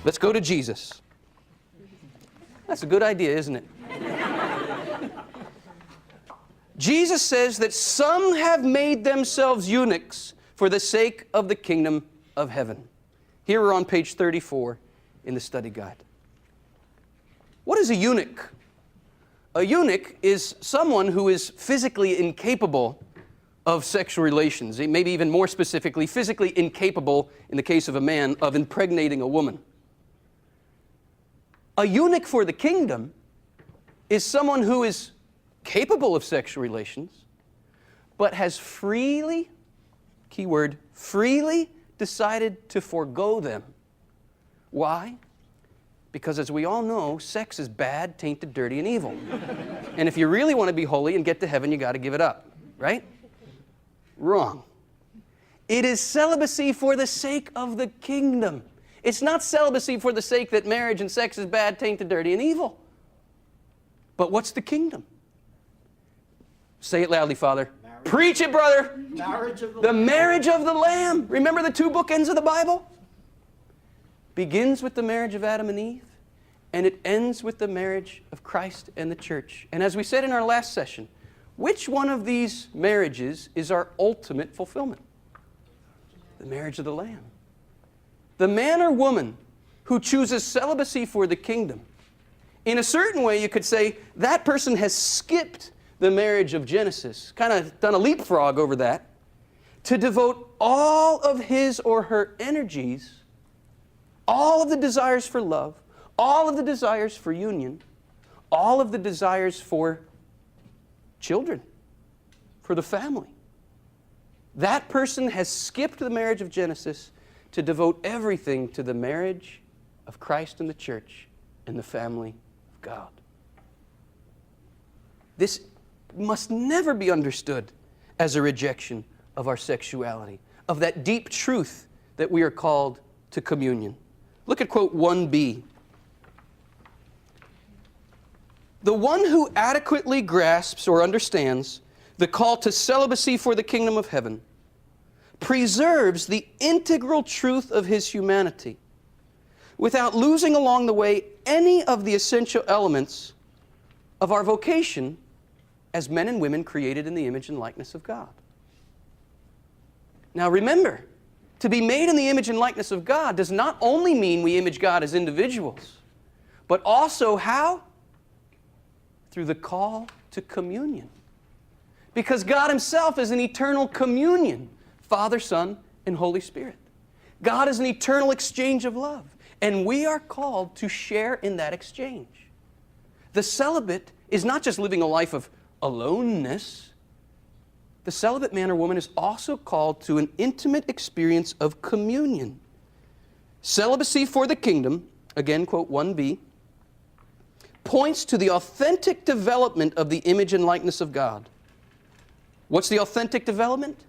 Let's go to Jesus. That's a good idea, isn't it? Jesus says that some have made themselves eunuchs for the sake of the kingdom of heaven. Here we're on page 34 in the study guide. What is a eunuch? A eunuch is someone who is physically incapable of sexual relations, maybe even more specifically, physically incapable, in the case of a man, of impregnating a woman. A eunuch for the kingdom is someone who is capable of sexual relations, but has freely, keyword, freely decided to forego them. Why? Because as we all know, sex is bad, tainted, dirty, and evil. And if you really want to be holy and get to heaven, you got to give it up, right? Wrong. It is celibacy for the sake of the kingdom. It's not celibacy for the sake that marriage and sex is bad, tainted, dirty, and evil. But what's the kingdom? Say it loudly, Father. Marriage. Preach it, brother. Marriage of the The Lamb. marriage of the Lamb. Remember the two bookends of the Bible? Begins with the marriage of Adam and Eve, and it ends with the marriage of Christ and the church. And as we said in our last session, which one of these marriages is our ultimate fulfillment? The marriage of the Lamb. The man or woman who chooses celibacy for the kingdom, in a certain way you could say that person has skipped the marriage of Genesis, kind of done a leapfrog over that, to devote all of his or her energies, all of the desires for love, all of the desires for union, all of the desires for children, for the family. That person has skipped the marriage of Genesis to devote everything to the marriage of Christ and the church and the family of God. This must never be understood as a rejection of our sexuality, of that deep truth that we are called to communion. Look at quote 1b. The one who adequately grasps or understands the call to celibacy for the kingdom of heaven preserves the integral truth of his humanity without losing along the way any of the essential elements of our vocation as men and women created in the image and likeness of God. Now remember, to be made in the image and likeness of God does not only mean we image God as individuals, but also how? Through the call to communion. Because God Himself is an eternal communion, Father, Son, and Holy Spirit. God is an eternal exchange of love, and we are called to share in that exchange. The celibate is not just living a life of aloneness. The celibate man or woman is also called to an intimate experience of communion. Celibacy for the kingdom, again, quote 1b, points to the authentic development of the image and likeness of God. What's the authentic development?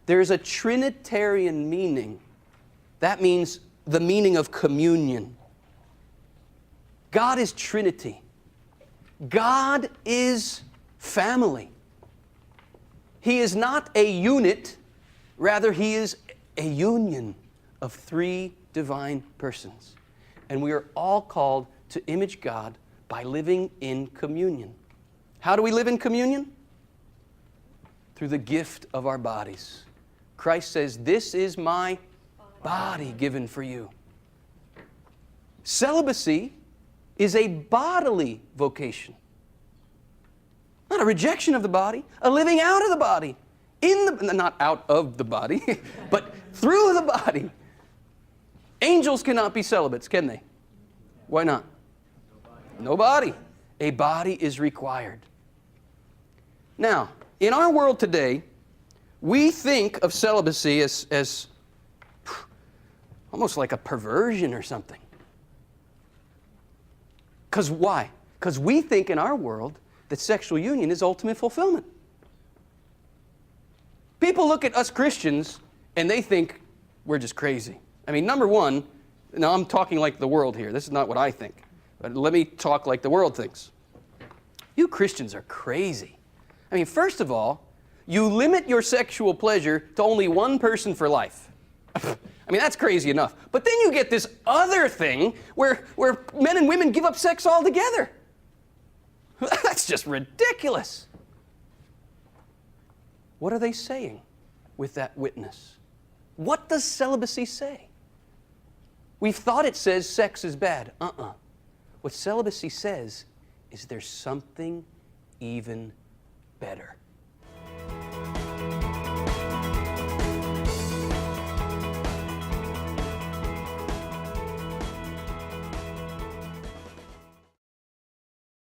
There is a Trinitarian meaning. That means the meaning of communion. God is Trinity. God is family. He is not a unit, rather He is a union of three divine persons. And we are all called to image God by living in communion. How do we live in communion? Through the gift of our bodies. Christ says, "This is my body given for you." Celibacy is a bodily vocation. Not a rejection of the body, a living out of the body. Not out of the body, but through the body. Angels cannot be celibates, can they? Why not? No body. A body is required. Now, in our world today, we think of celibacy as almost like a perversion or something. Because why? Because we think in our world that sexual union is ultimate fulfillment. People look at us Christians and they think we're just crazy. I mean, number one, now I'm talking like the world here. This is not what I think. But let me talk like the world thinks. You Christians are crazy. I mean, first of all, you limit your sexual pleasure to only one person for life. I mean, that's crazy enough. But then you get this other thing where men and women give up sex altogether. That's just ridiculous. What are they saying with that witness? What does celibacy say? We've thought it says sex is bad. What celibacy says is there's something even better.